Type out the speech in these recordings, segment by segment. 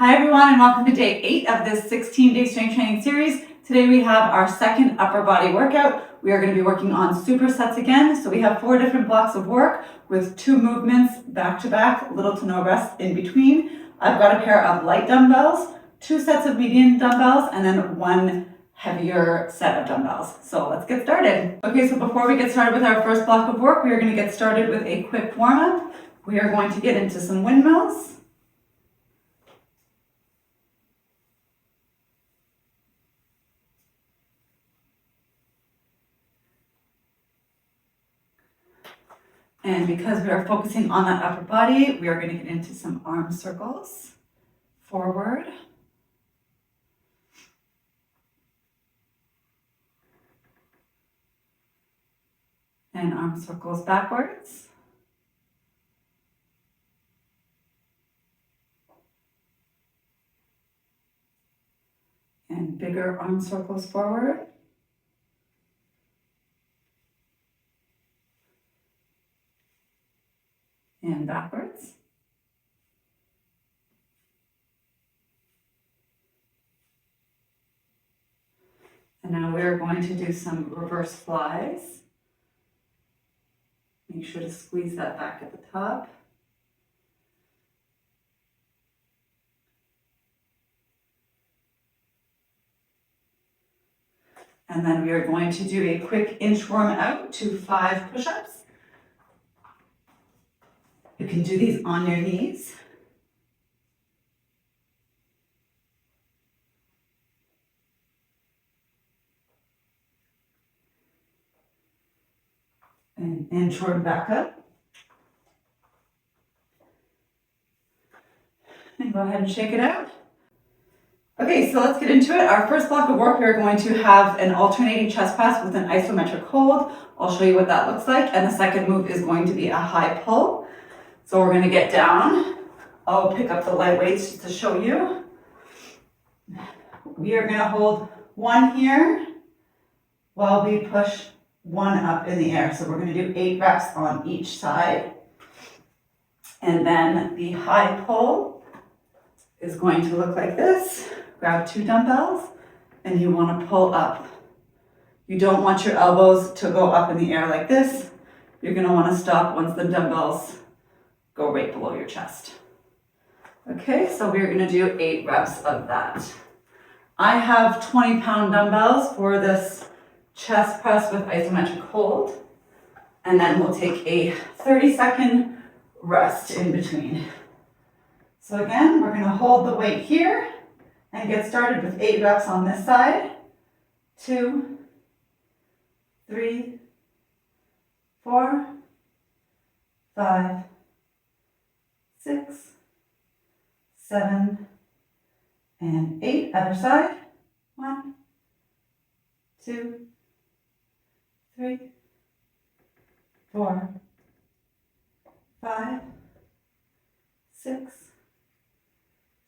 Hi everyone, and welcome to day 8 of this 16-day strength training series. Today we have our second upper body workout. We are going to be working on supersets again. So we have 4 different blocks of work with 2 movements back to back, little to no rest in between. I've got a pair of light dumbbells, 2 sets of medium dumbbells, and then 1 heavier set of dumbbells. So let's get started. Okay, so before we get started with our first block of work, we are going to get started with a quick warm-up. We are going to get into some windmills. And because we are focusing on that upper body, we are going to get into some arm circles, forward, and arm circles backwards, and bigger arm circles forward, and backwards. And now we're going to do some reverse flies. Make sure to squeeze that back at the top. And then we are going to do a quick inchworm out to 5 push-ups. You can do these on your knees. And inchworm back up. And go ahead and shake it out. Okay, so let's get into it. Our first block of work, we're going to have an alternating chest press with an isometric hold. I'll show you what that looks like. And the second move is going to be a high pull. So we're going to get down. I'll pick up the light weights just to show you. We are going to hold 1 here while we push 1 up in the air. So we're going to do 8 reps on each side. And then the high pull is going to look like this. Grab 2 dumbbells and you want to pull up. You don't want your elbows to go up in the air like this. You're going to want to stop once the dumbbells go right below your chest. Okay, so we're going to do 8 reps of that. I have 20-pound dumbbells for this chest press with isometric hold. And then we'll take a 30-second rest in between. So again, we're going to hold the weight here and get started with 8 reps on this side. 2, 3, 4, 5, 6, 7, and 8. Other side. 1, 2, 3, 4, 5, 6,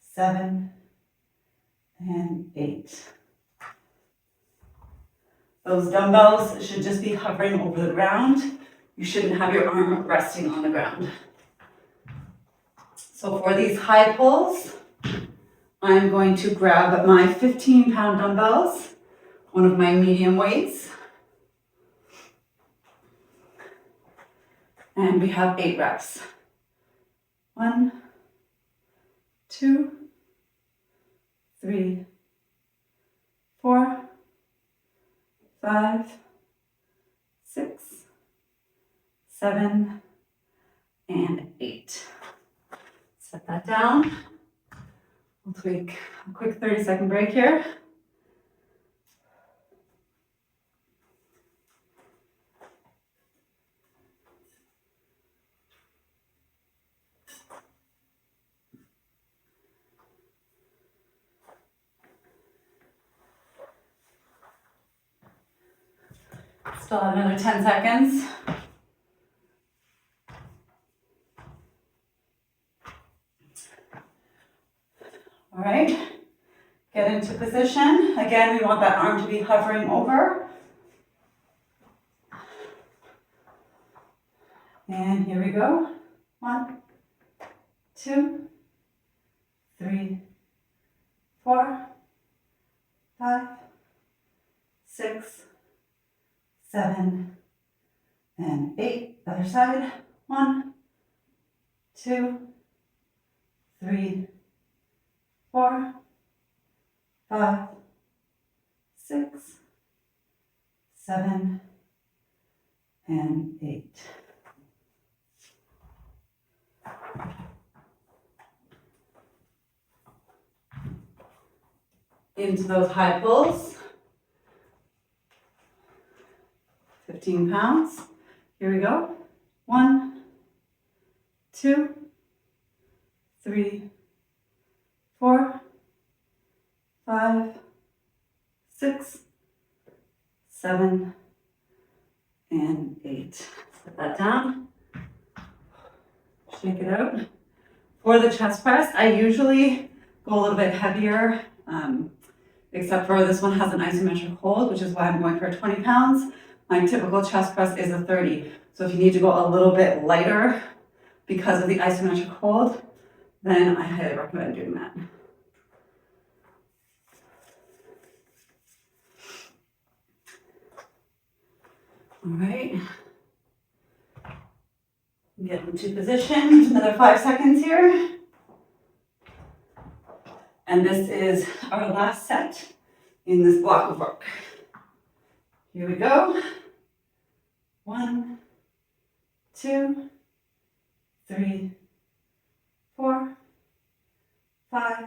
7, and 8. Those dumbbells should just be hovering over the ground. You shouldn't have your arm resting on the ground. So for these high pulls, I'm going to grab my 15-pound dumbbells, one of my medium weights, and we have 8 reps. 1, 2, 3, 4, 5, 6, 7, and 8. Set that down. We'll take a quick 30-second break here. Still have another 10 seconds. All right, get into position. Again, we want that arm to be hovering over. And here we go. 1, 2, 3, 7, and 8. Other side. 1, 2, 3, 4, 5, 6, 7, and 8. Into those high pulls. 15 pounds. Here we go. 1, 2, 3, 4, 5, 6, 7, and 8. Put that down. Shake it out. For the chest press, I usually go a little bit heavier, except for this one has an isometric hold, which is why I'm going for 20 pounds. My typical chest press is a 30. So if you need to go a little bit lighter because of the isometric hold, then I highly recommend doing that. All right. Get into position, another 5 seconds here. And this is our last set in this block of work. Here we go. 1, 2, 3, 4, 5,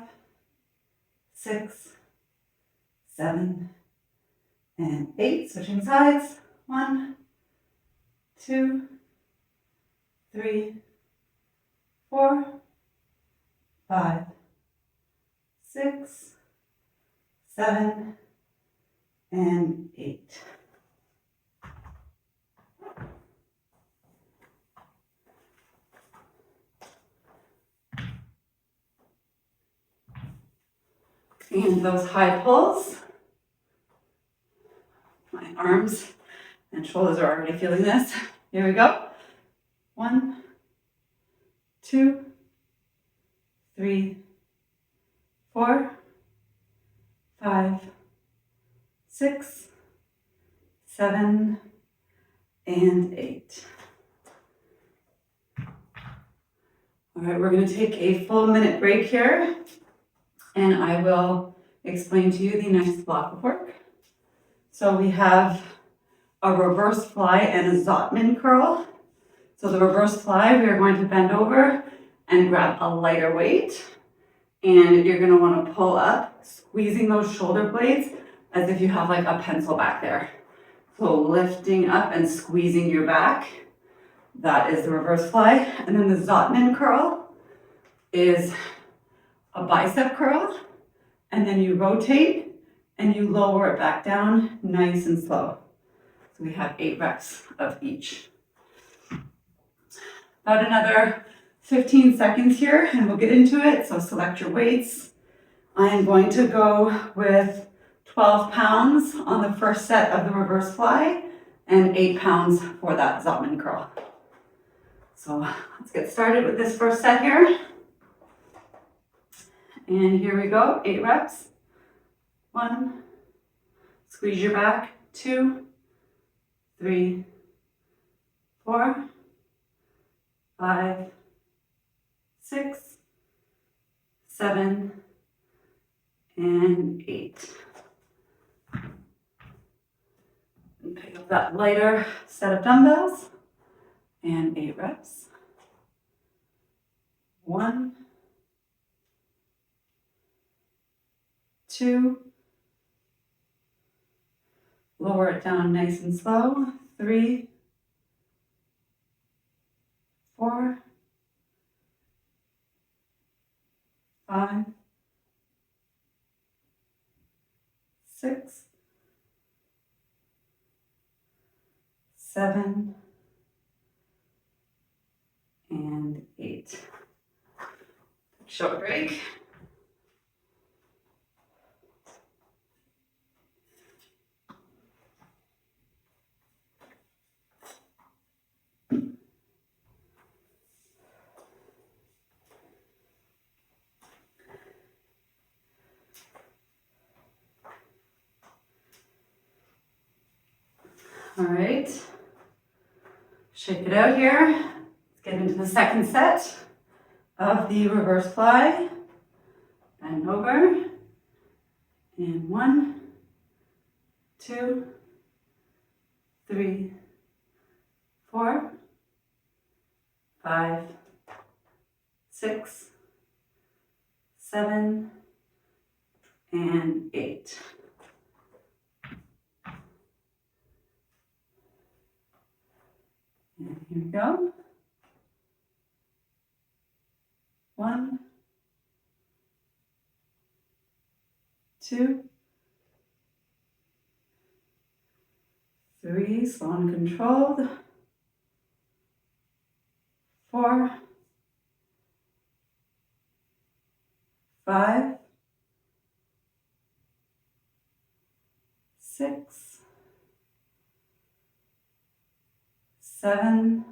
6, 7, and 8. Switching sides. 1, 2, 3, 4, 5, 6, 7, and 8. And those high pulls. My arms and shoulders are already feeling this. Here we go. 1, 2, 3, 4, 5, 6, 7, and 8. All right, we're going to take a full minute break here, and I will explain to you the next block of work. So we have a reverse fly and a Zottman curl. So the reverse fly, we are going to bend over and grab a lighter weight. And you're going to want to pull up, squeezing those shoulder blades as if you have like a pencil back there. So lifting up and squeezing your back. That is the reverse fly. And then the Zottman curl is a bicep curl. And then you rotate and you lower it back down nice and slow. So we have 8 reps of each. About another 15 seconds here and we'll get into it. So select your weights. I am going to go with 12 pounds on the first set of the reverse fly and 8 pounds for that Zottman curl. So let's get started with this first set here. And here we go, 8 reps. 1, squeeze your back, 2, 3, 4, 5, 6, 7, and 8. And pick up that lighter set of dumbbells and 8 reps. 1, 2, lower it down nice and slow. 3, 4, 5, 6, 7, and 8. Short break. All right, shake it out here. Let's get into the second set of the reverse fly. Bend over. And 1, 2, 3, 4, 5, 6, 7, and 8. And here we go. 1, 2, 3, slow and controlled. 4, 5, 6, 7,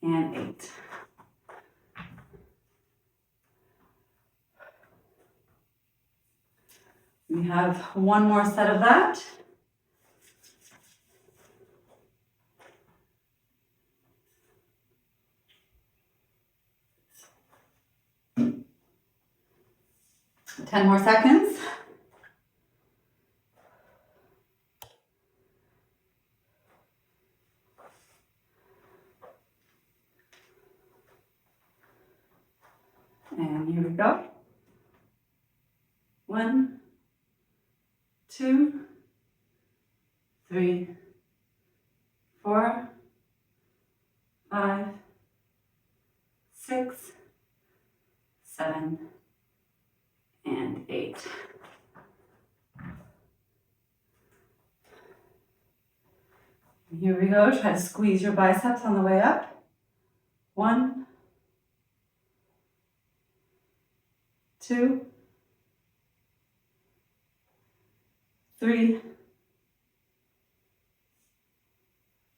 and 8. We have one more set of that. Ten more seconds. And here we go. 1, 2, 3, 4, 5, 6, 7, and 8. And here we go. Try to squeeze your biceps on the way up. 1, 2, 3,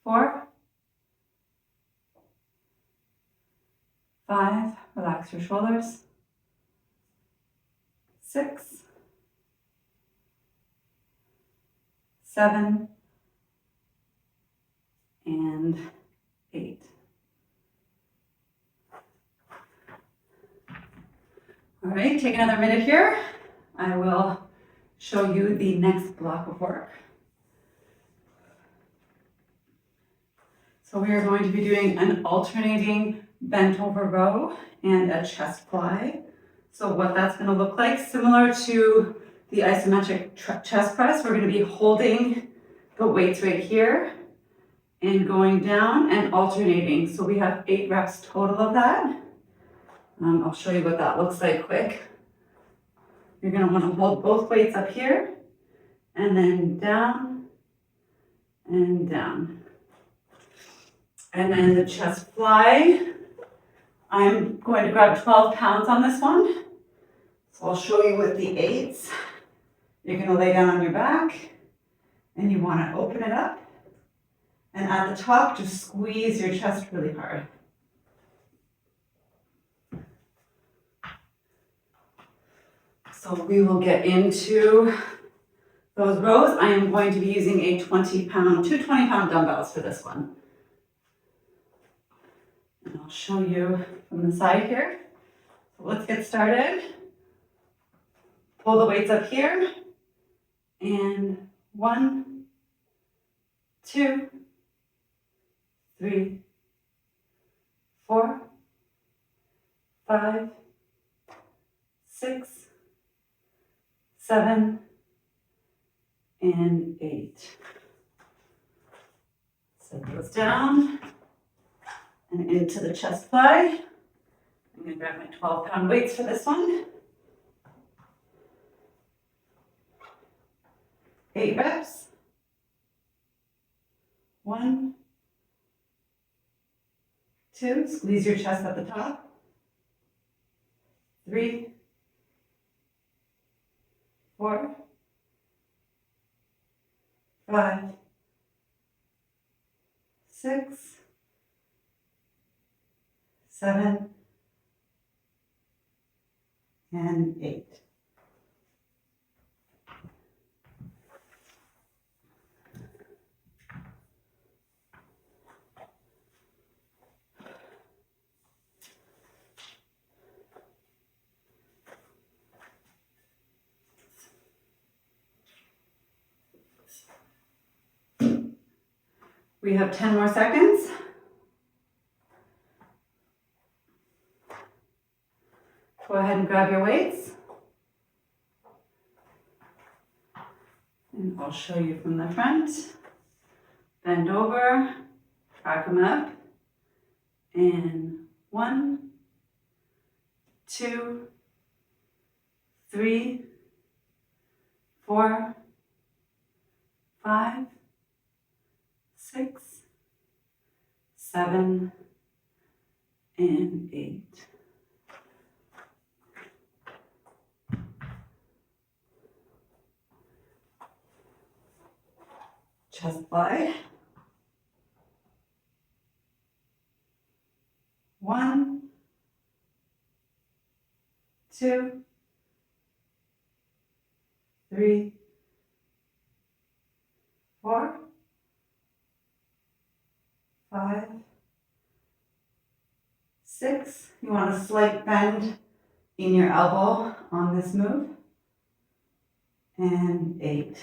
4, 5, relax your shoulders. 6, 7, and 8. All right, take another minute here. I will show you the next block of work. So we are going to be doing an alternating bent over row and a chest fly. So what that's going to look like, similar to the isometric chest press, we're going to be holding the weights right here and going down and alternating. So we have 8 reps total of that. I'll show you what that looks like quick. You're going to want to hold both weights up here and then down and down. And then the chest fly, I'm going to grab 12 pounds on this one. So I'll show you with the 8s. You're going to lay down on your back and you want to open it up. And at the top, just squeeze your chest really hard. So we will get into those rows. I am going to be using two 20-pound dumbbells for this one. And I'll show you from the side here. So let's get started. Pull the weights up here. And 1, 2, 3, 4, 5, 6, 7, and 8. Set those down and into the chest fly. I'm going to grab my 12-pound weights for this one. 8 reps. 1, 2, squeeze your chest at the top. 3, 4, 5, 6, 7, and 8. We have 10 more seconds. Go ahead and grab your weights. And I'll show you from the front. Bend over, back them up. And 1, 2, 3, 4, 5, 6, 7, and 8. Chest fly. 1, 2, 3, 4, 5, 6. You want a slight bend in your elbow on this move. And 8.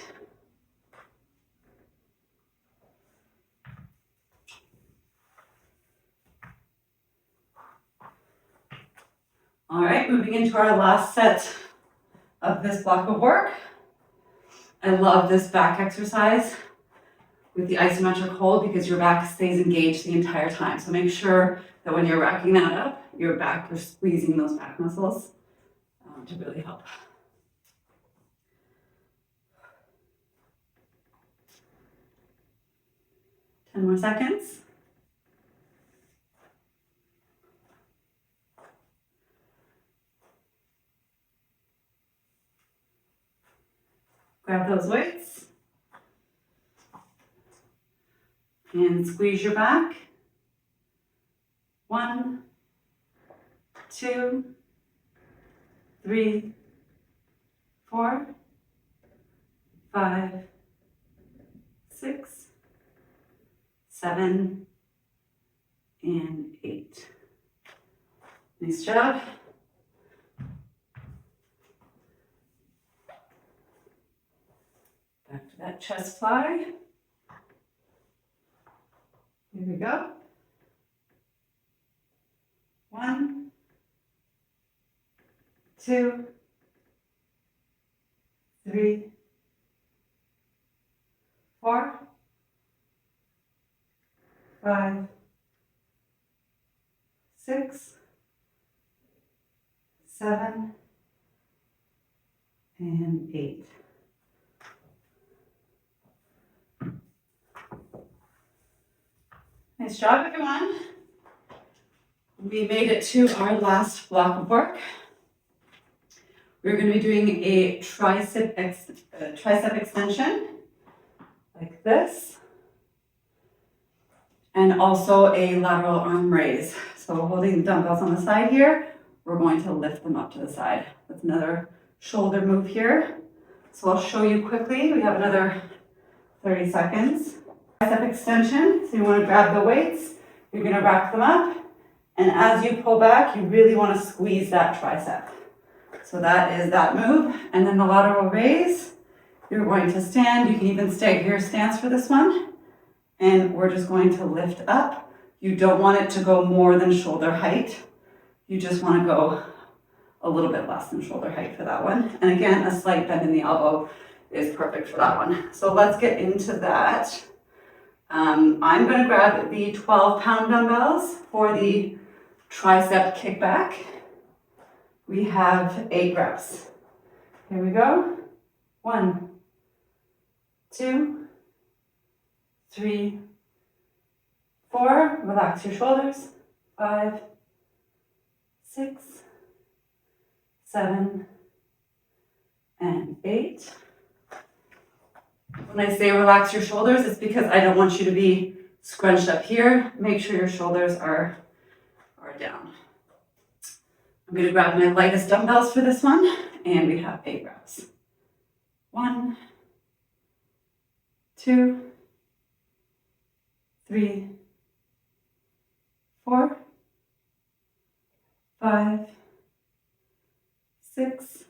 All right, moving into our last set of this block of work. I love this back exercise with the isometric hold because your back stays engaged the entire time. So make sure that when you're racking that up, you're squeezing those back muscles to really help. Ten more seconds. Grab those weights and squeeze your back. 1, 2, 3, 4, 5, 6, 7, and 8. Nice job. Back to that chest fly. Here we go. 1, 2, 3, 4, 5, 6, 7, and 8. Nice job, everyone. We made it to our last block of work. We're going to be doing a tricep extension, like this, and also a lateral arm raise. So holding the dumbbells on the side here, we're going to lift them up to the side. That's another shoulder move here. So I'll show you quickly. We have another 30 seconds. Tricep extension, so you want to grab the weights, you're going to rack them up, and as you pull back, you really want to squeeze that tricep. So that is that move, and then the lateral raise, you're going to stand, you can even stay your stance for this one, and we're just going to lift up. You don't want it to go more than shoulder height, you just want to go a little bit less than shoulder height for that one, and again, a slight bend in the elbow is perfect for that one. So let's get into that. I'm going to grab the 12-pound dumbbells for the tricep kickback. We have 8 reps. Here we go. 1, 2, 3, 4. Relax your shoulders. 5, 6, 7, and 8. When I say relax your shoulders, it's because I don't want you to be scrunched up here. Make sure your shoulders are down. I'm going to grab my lightest dumbbells for this one, and we have 8 reps. 1, 2, 3, 4, 5, 6,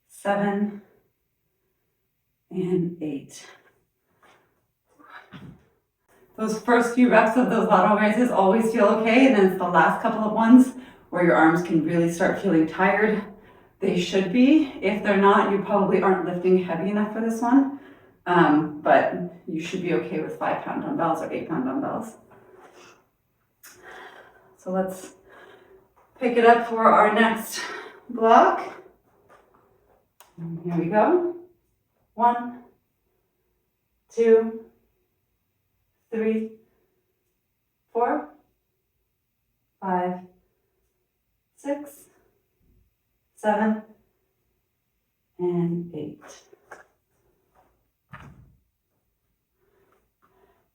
7, and 8. those first few reps of those lateral raises always feel okay, and then it's the last couple of ones where your arms can really start feeling tired. They should be. If they're not, you probably aren't lifting heavy enough for this one. But you should be okay with 5-pound dumbbells or 8-pound dumbbells. So let's pick it up for our next block. And here we go. 1, 2, 3, 4, 5, 6, 7, and 8.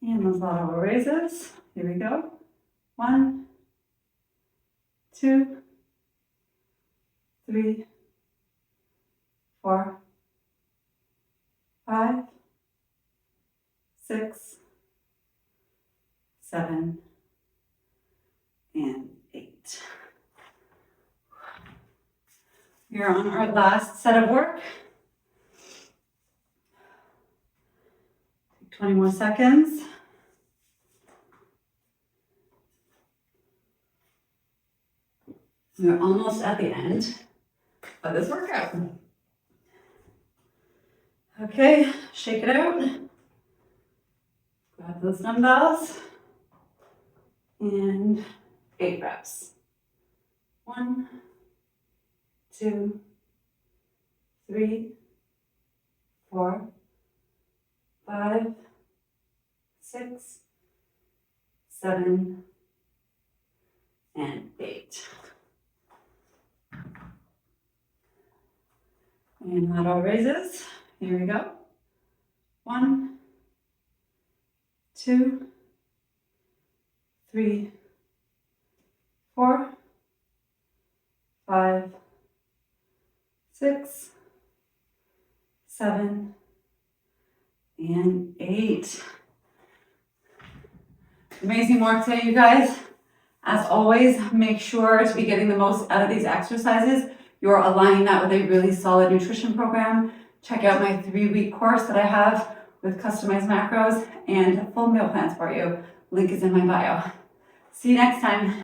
And those lateral raises. Here we go. 1, 2, 3, 4, 5, 6, 7, and 8. We're on our last set of work. Take 20 more seconds. We're almost at the end of this workout. Okay, shake it out. Grab those dumbbells. And 8 reps. 1, 2, 3, 4, 5, 6, 7, and 8. And lateral raises. Here we go. 1, 2, 3, 4, 5, 6, 7, and 8. Amazing work today, you guys. As always, make sure to be getting the most out of these exercises. You're aligning that with a really solid nutrition program. Check out my 3-week course that I have with customized macros and full meal plans for you. Link is in my bio. See you next time.